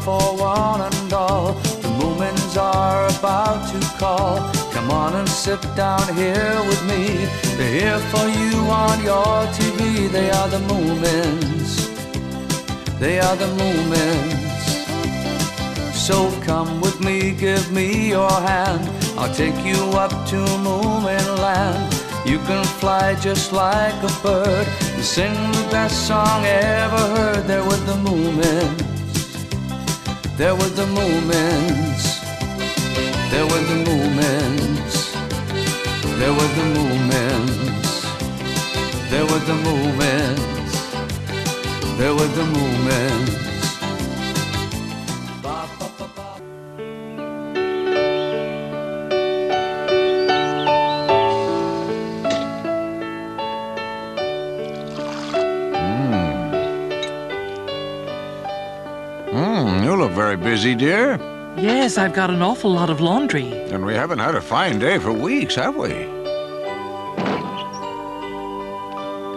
for one and all. The Moomins are about to call. Come on and sit down here with me. They're here for you on your TV. They are the Moomins. They are the Moomins. So come with me, give me your hand. I'll take you up to Moomin land. You can fly just like a bird and sing the best song ever heard. There with the Moomins. There with the Moomins. There with the Moomins. There with the Moomins. There with the Moomins. There with the Moomins. You look very busy, dear. Yes, I've got an awful lot of laundry. And we haven't had a fine day for weeks, have we?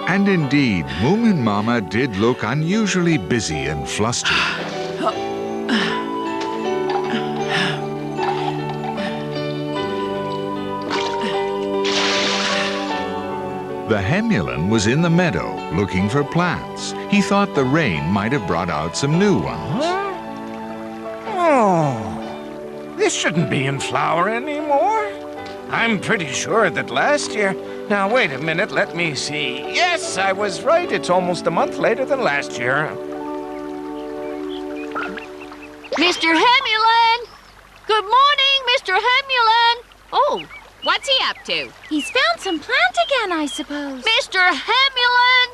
And indeed, Moomin Mama did look unusually busy and flustered. The Hemulan was in the meadow looking for plants. He thought the rain might have brought out some new ones. Oh, this shouldn't be in flower anymore. I'm pretty sure that last year... Now, wait a minute, let me see. Yes, I was right. It's almost a month later than last year. Mr. Hemulan! Good morning, Mr. Hemulan! Oh, what's he up to? He's found some plant again, I suppose. Mr. Hemulan!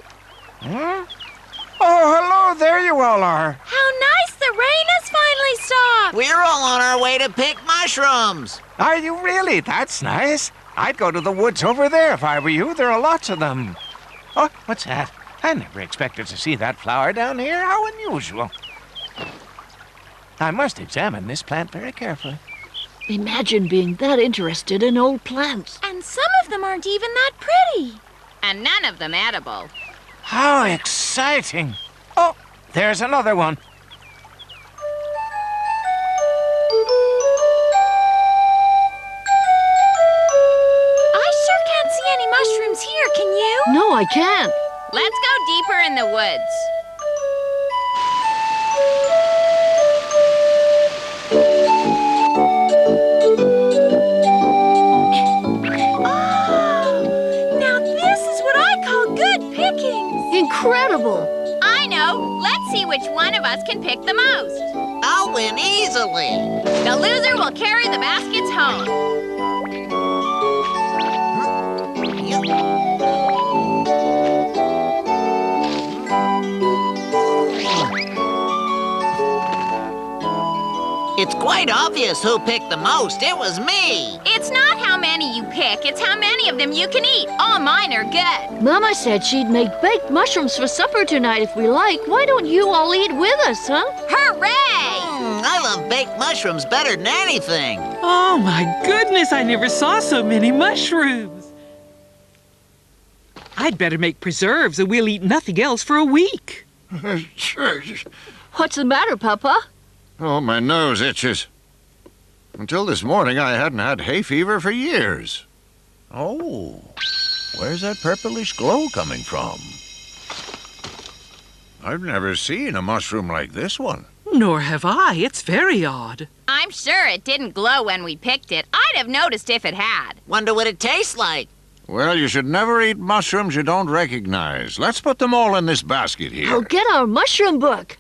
Huh? Oh, hello, there you all are. How nice, the rain has finally stopped. We're all on our way to pick mushrooms. Are you really? That's nice. I'd go to the woods over there if I were you. There are lots of them. Oh, what's that? I never expected to see that flower down here. How unusual. I must examine this plant very carefully. Imagine being that interested in old plants. And some of them aren't even that pretty. And none of them edible. How exciting. Oh, there's another one. Mushrooms here, can you? No, I can't. Let's go deeper in the woods. Oh, now this is what I call good pickings. Incredible. I know. Let's see which one of us can pick the most. I'll win easily. The loser will carry the baskets home. It's quite obvious who picked the most. It was me. It's not how many you pick, it's how many of them you can eat. All mine are good. Mama said she'd make baked mushrooms for supper tonight if we like. Why don't you all eat with us, huh? Hooray! I love baked mushrooms better than anything. Oh, my goodness, I never saw so many mushrooms. I'd better make preserves, and we'll eat nothing else for a week. Sure. What's the matter, Papa? Oh, my nose itches. Until this morning, I hadn't had hay fever for years. Oh, where's that purplish glow coming from? I've never seen a mushroom like this one. Nor have I. It's very odd. I'm sure it didn't glow when we picked it. I'd have noticed if it had. Wonder what it tastes like. Well, you should never eat mushrooms you don't recognize. Let's put them all in this basket here. I'll get our mushroom book.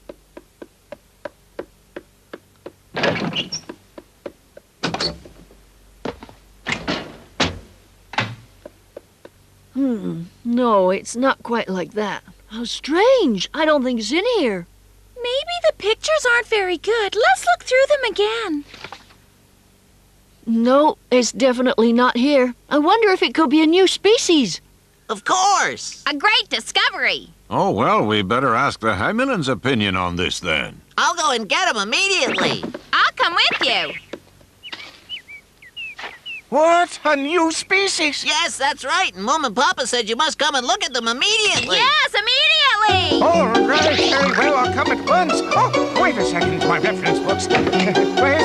No, it's not quite like that. How strange. I don't think it's in here. Maybe the pictures aren't very good. Let's look through them again. No, it's definitely not here. I wonder if it could be a new species. Of course. A great discovery. Oh, well, we better ask the Hemulan's opinion on this then. I'll go and get him immediately. I'll come with you. What? A new species? Yes, that's right. And Mom and Papa said you must come and look at them immediately. Yes, immediately! All right, very well. I'll come at once. Oh, wait a second. My reference books. Wait.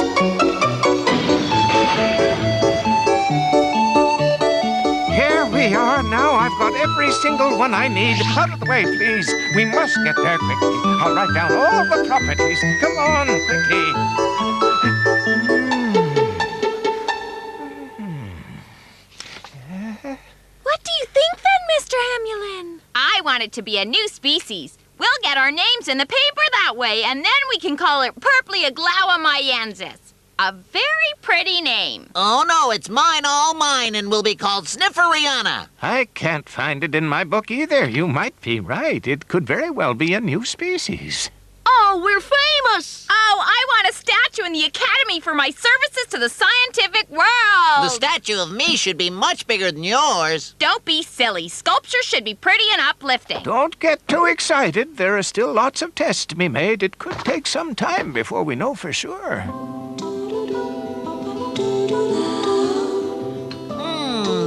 Here we are. Now I've got every single one I need. Out of the way, please. We must get there quickly. I'll write down all the properties. Come on, quickly. What do you think then, Mr. Hamulin? I want it to be a new species. We'll get our names in the paper that way, and then we can call it Purpleoglaomayensis. A very pretty name. Oh, no, it's mine, all mine, and will be called Snifferiana. I can't find it in my book either. You might be right. It could very well be a new species. Oh, we're famous! Oh, I want a statue in the Academy for my services to the scientific world. The statue of me should be much bigger than yours. Don't be silly. Sculpture should be pretty and uplifting. Don't get too excited. There are still lots of tests to be made. It could take some time before we know for sure.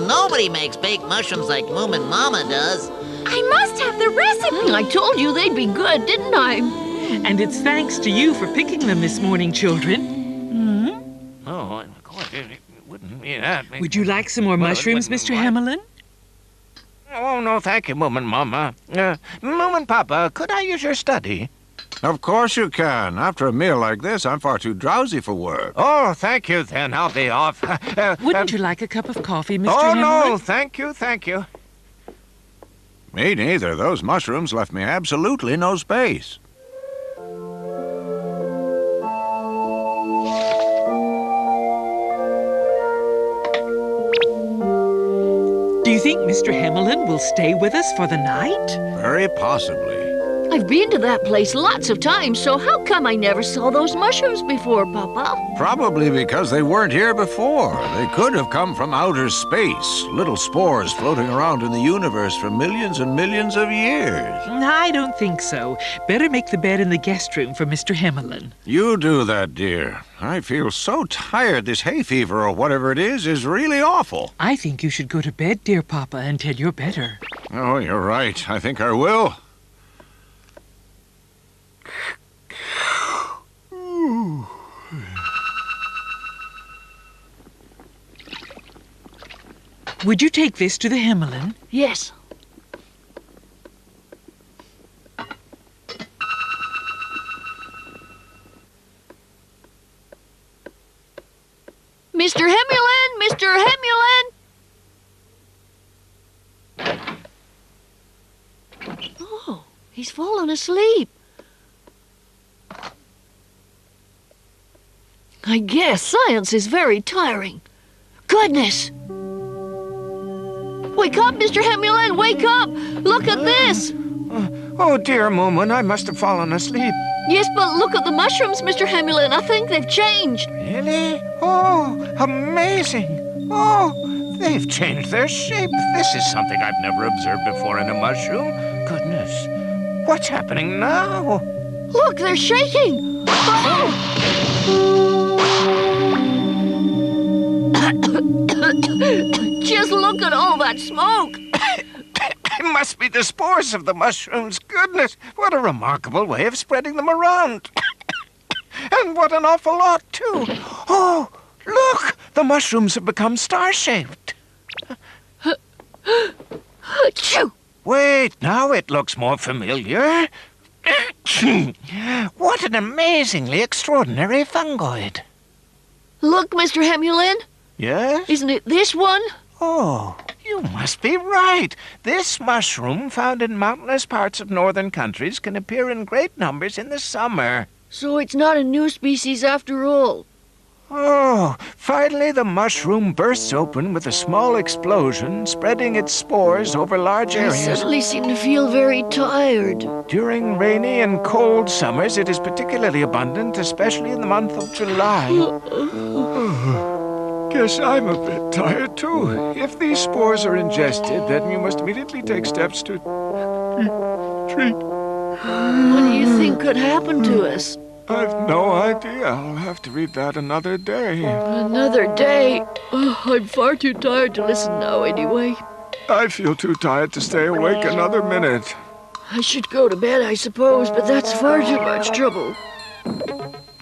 Nobody makes baked mushrooms like Moomin Mama does. I must have the recipe. I told you they'd be good, didn't I? And it's thanks to you for picking them this morning, children. Oh, of course, it wouldn't be that. Would you like some more mushrooms, Mr. Hamilton? Oh, no, thank you, Moomin Mama. Moomin Papa, could I use your study? Of course you can. After a meal like this, I'm far too drowsy for work. Oh, thank you, then. I'll be off. Wouldn't you like a cup of coffee, Mr. Oh, Hamilton? no, thank you, thank you. Me neither. Those mushrooms left me absolutely no space. Do you think Mr. Hamilton will stay with us for the night? Very possibly. I've been to that place lots of times, so how come I never saw those mushrooms before, Papa? Probably because they weren't here before. They could have come from outer space, little spores floating around in the universe for millions and millions of years. I don't think so. Better make the bed in the guest room for Mr. Hamilton. You do that, dear. I feel so tired. This hay fever or whatever it is really awful. I think you should go to bed, dear Papa, until you're better. Oh, you're right. I think I will. Would you take this to the Hamilton? Yes. Mr. Hamulin! Mr. Hamulin! Oh, he's fallen asleep. I guess science is very tiring. Goodness! Wake up, Mr. Hamulin! Wake up! Look at this! Oh, dear Moomin, I must have fallen asleep. Yes, but look at the mushrooms, Mr. Hamulin. I think they've changed. Really? Oh, amazing. Oh, they've changed their shape. This is something I've never observed before in a mushroom. Goodness, what's happening now? Look, they're shaking. Oh! Just look at all that smoke. It must be the spores of the mushrooms. Goodness, what a remarkable way of spreading them around. And what an awful lot, too. Oh, look, the mushrooms have become star-shaped. Achoo! Wait, now it looks more familiar. What an amazingly extraordinary fungoid. Look, Mr. Hamulin. Yes? Isn't it this one? Oh, you must be right. This mushroom, found in mountainous parts of northern countries, can appear in great numbers in the summer. So it's not a new species after all. Oh, finally the mushroom bursts open with a small explosion, spreading its spores over large I areas. suddenly seem to feel very tired. During rainy and cold summers, it is particularly abundant, especially in the month of July. Guess I'm a bit tired, too. If these spores are ingested, then you must immediately take steps to treat. What do you think could happen to us? I've no idea. I'll have to read that another day. Another day? Oh, I'm far too tired to listen now anyway. I feel too tired to stay awake another minute. I should go to bed, I suppose, but that's far too much trouble.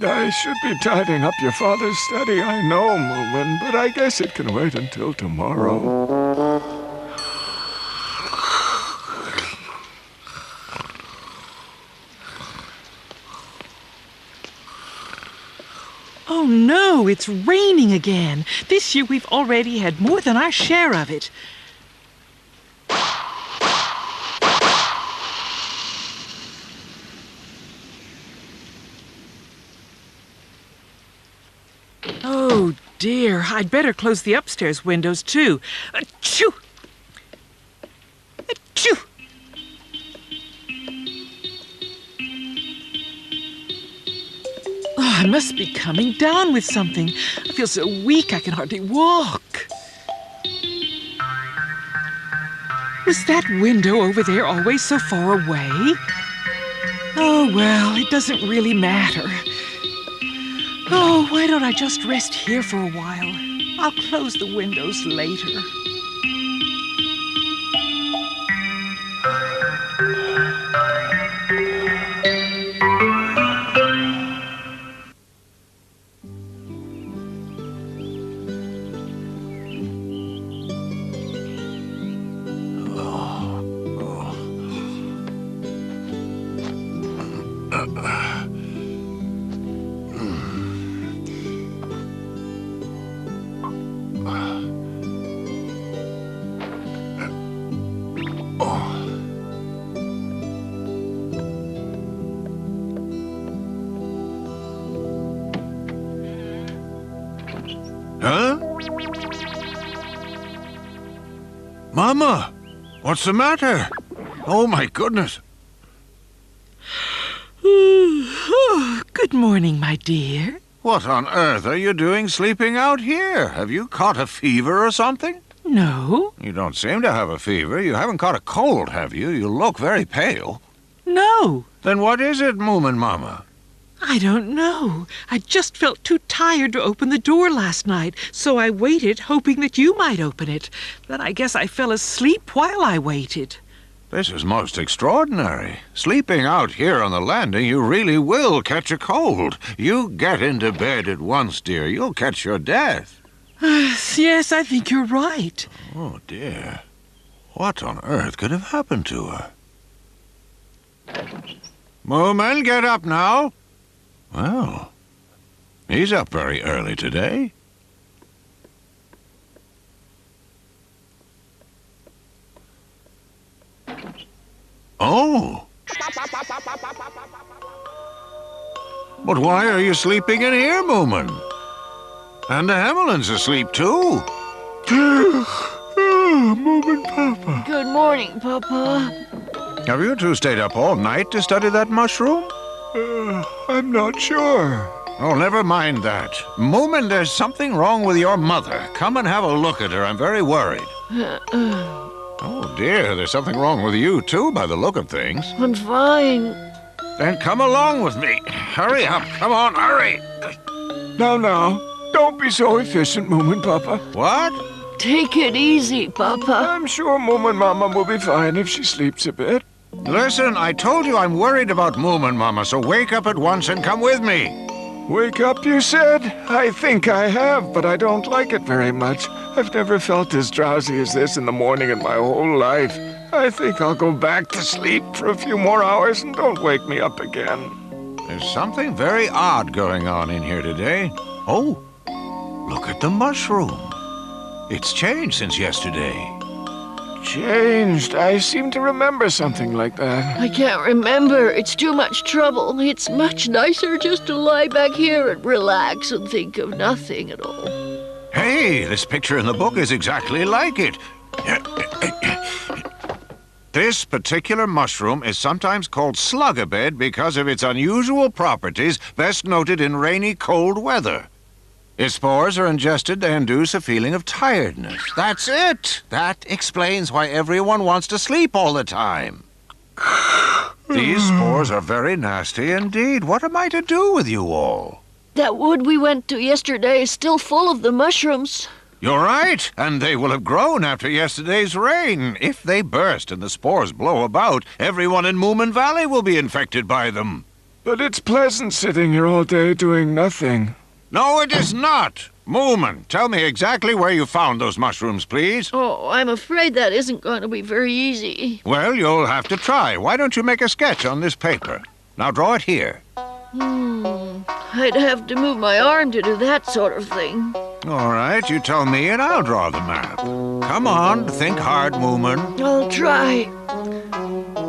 I should be tidying up your father's study, I know, Moomin, but I guess it can wait until tomorrow. Oh no, it's raining again. This year we've already had more than our share of it. Oh dear, I'd better close the upstairs windows too. Achoo! Achoo! Oh, I must be coming down with something. I feel so weak I can hardly walk. Was that window over there always so far away? Oh, well, it doesn't really matter. Oh, why don't I just rest here for a while? I'll close the windows later. Huh? Mama! What's the matter? Oh, my goodness. Oh, good morning, my dear. What on earth are you doing sleeping out here? Have you caught a fever or something? No. You don't seem to have a fever. You haven't caught a cold, have you? You look very pale. No. Then what is it, Moomin Mama? I don't know. I just felt too tired to open the door last night, so I waited, hoping that you might open it. But I guess I fell asleep while I waited. This is most extraordinary. Sleeping out here on the landing, you really will catch a cold. You get into bed at once, dear. You'll catch your death. Yes, I think you're right. Oh, dear. What on earth could have happened to her? Moomin, get up now. Well, he's up very early today. Oh. But why are you sleeping in here, Moomin? And the Hamelin's asleep, too. Moomin Papa. Good morning, Papa. Have you two stayed up all night to study that mushroom? I'm not sure. Oh, never mind that. Moomin, there's something wrong with your mother. Come and have a look at her. I'm very worried. Oh, dear, there's something wrong with you, too, by the look of things. I'm fine. Then come along with me. Hurry up. Come on, hurry. Now, don't be so efficient, Moomin Papa. What? Take it easy, Papa. I'm sure Moomin Mama will be fine if she sleeps a bit. Listen, I told you I'm worried about Moomin Mama, so wake up at once and come with me. Wake up, you said? I think I have, but I don't like it very much. I've never felt as drowsy as this in the morning in my whole life. I think I'll go back to sleep for a few more hours and don't wake me up again. There's something very odd going on in here today. Oh, look at the mushroom. It's changed since yesterday. Changed? I seem to remember something like that. I can't remember. It's too much trouble. It's much nicer just to lie back here and relax and think of nothing at all. Hey, this picture in the book is exactly like it. This particular mushroom is sometimes called slug-a-bed because of its unusual properties best noted in rainy, cold weather. If spores are ingested, they induce a feeling of tiredness. That's it. That explains why everyone wants to sleep all the time. These spores are very nasty indeed. What am I to do with you all? That wood we went to yesterday is still full of the mushrooms. You're right, and they will have grown after yesterday's rain. If they burst and the spores blow about, everyone in Moomin Valley will be infected by them. But it's pleasant sitting here all day doing nothing. No, it is not. Moomin, tell me exactly where you found those mushrooms, please. Oh, I'm afraid that isn't going to be very easy. Well, you'll have to try. Why don't you make a sketch on this paper? Now draw it here. I'd have to move my arm to do that sort of thing. All right, you tell me and I'll draw the map. Come on, think hard, Moomin. I'll try.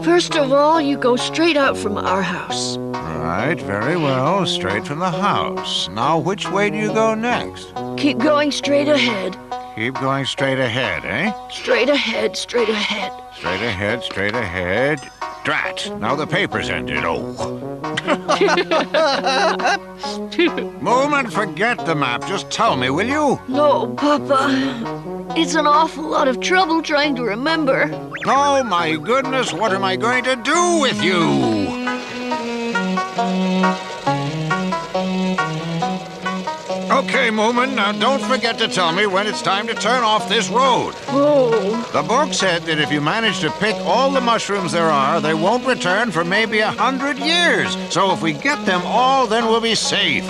First of all, you go straight out from our house. All right, very well, straight from the house. Now, which way do you go next? Keep going straight ahead. Keep going straight ahead, eh? Straight ahead, straight ahead. Straight ahead, straight ahead. Drat, now the paper's ended. Oh. Moomin, forget the map. Just tell me, will you? No, Papa. It's an awful lot of trouble trying to remember. Oh, my goodness, what am I going to do with you? Okay, Moomin, now don't forget to tell me when it's time to turn off this road. Oh. The book said that if you manage to pick all the mushrooms there are, they won't return for maybe 100 years. So if we get them all, then we'll be safe.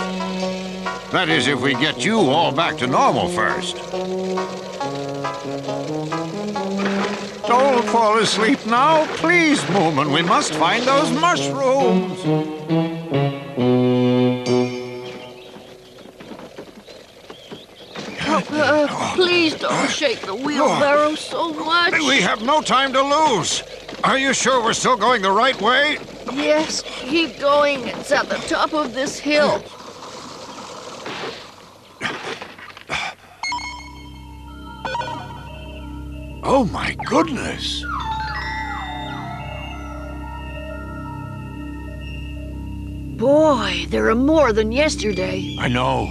That is, if we get you all back to normal first. Don't fall asleep now. Please, Moomin, we must find those mushrooms. Please don't shake the wheelbarrow so much. We have no time to lose. Are you sure we're still going the right way? Yes, keep going. It's at the top of this hill. Oh, my goodness. Boy, there are more than yesterday. I know.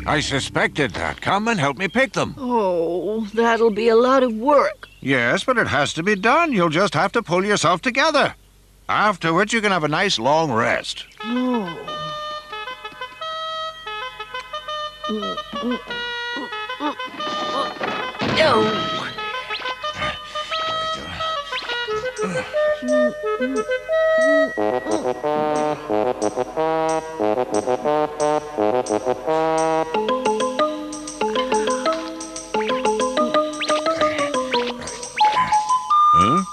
I suspected that. Come and help me pick them. Oh, that'll be a lot of work. Yes, but it has to be done. You'll just have to pull yourself together. Afterwards, you can have a nice long rest. Oh. Huh?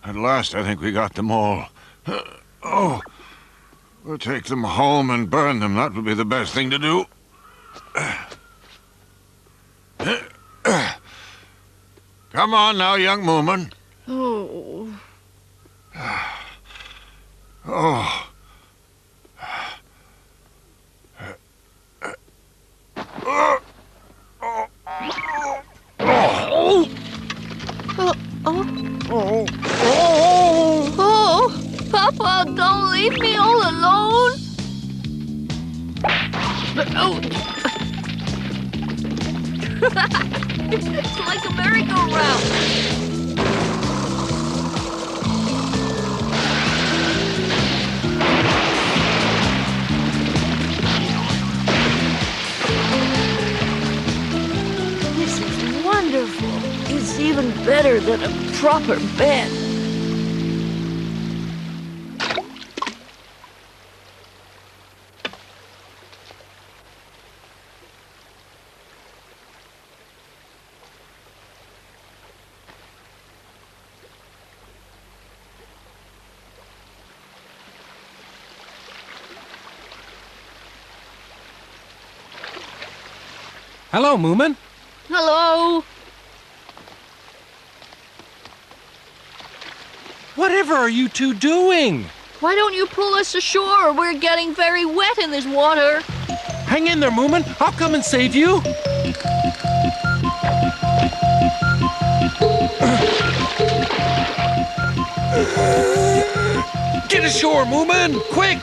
At last, I think we got them all. Oh, we'll take them home and burn them. That would be the best thing to do. Come on now, young Moomin. Oh. Oh. Oh, Papa, don't leave me all alone. Oh. It's like a merry-go-round. This is wonderful. It's even better than a proper bed. Hello, Moomin. Hello? Whatever are you two doing? Why don't you pull us ashore? We're getting very wet in this water. Hang in there, Moomin. I'll come and save you. Get ashore, Moomin! Quick!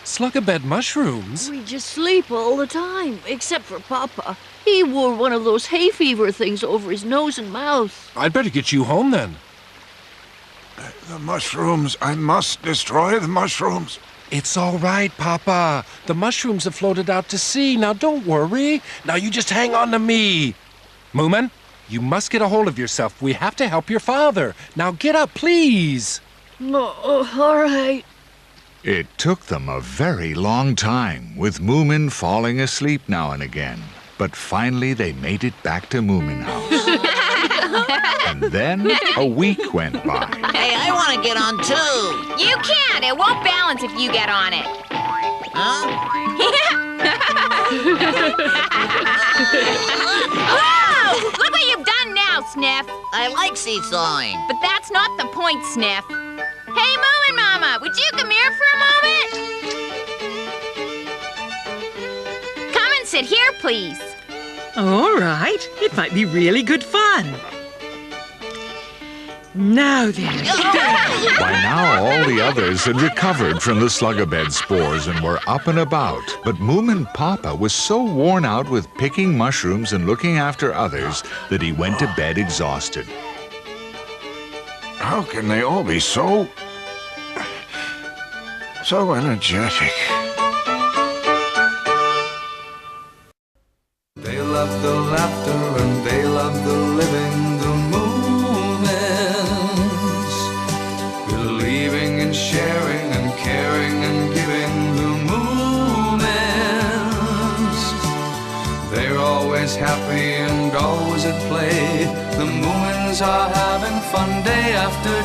Slug-a-bed mushrooms? We just sleep all the time, except for Papa. He wore one of those hay fever things over his nose and mouth. I'd better get you home then. The mushrooms. I must destroy the mushrooms. It's all right, Papa. The mushrooms have floated out to sea. Now don't worry. Now you just hang on to me. Moomin, you must get a hold of yourself. We have to help your father. Now get up, please. All right. It took them a very long time, with Moomin falling asleep now and again. But finally they made it back to Moomin House. And then a week went by. Hey, I want to get on too. You can't. It won't balance if you get on it. Huh? Whoa! Look what you've done now, Sniff. I like seesawing. But that's not the point, Sniff. Hey, Moomin Mama, would you come here for a moment? Come and sit here, please. All right. It might be really good fun. Now then. By now, all the others had recovered from the slug-a-bed spores and were up and about. But Moomin Papa was so worn out with picking mushrooms and looking after others that he went to bed exhausted. How can they all be so energetic? They love the laughter and they love the living, the Moomins. Believing and sharing and caring and giving, the Moomins. They're always happy and always at play. The Moomins are having fun day after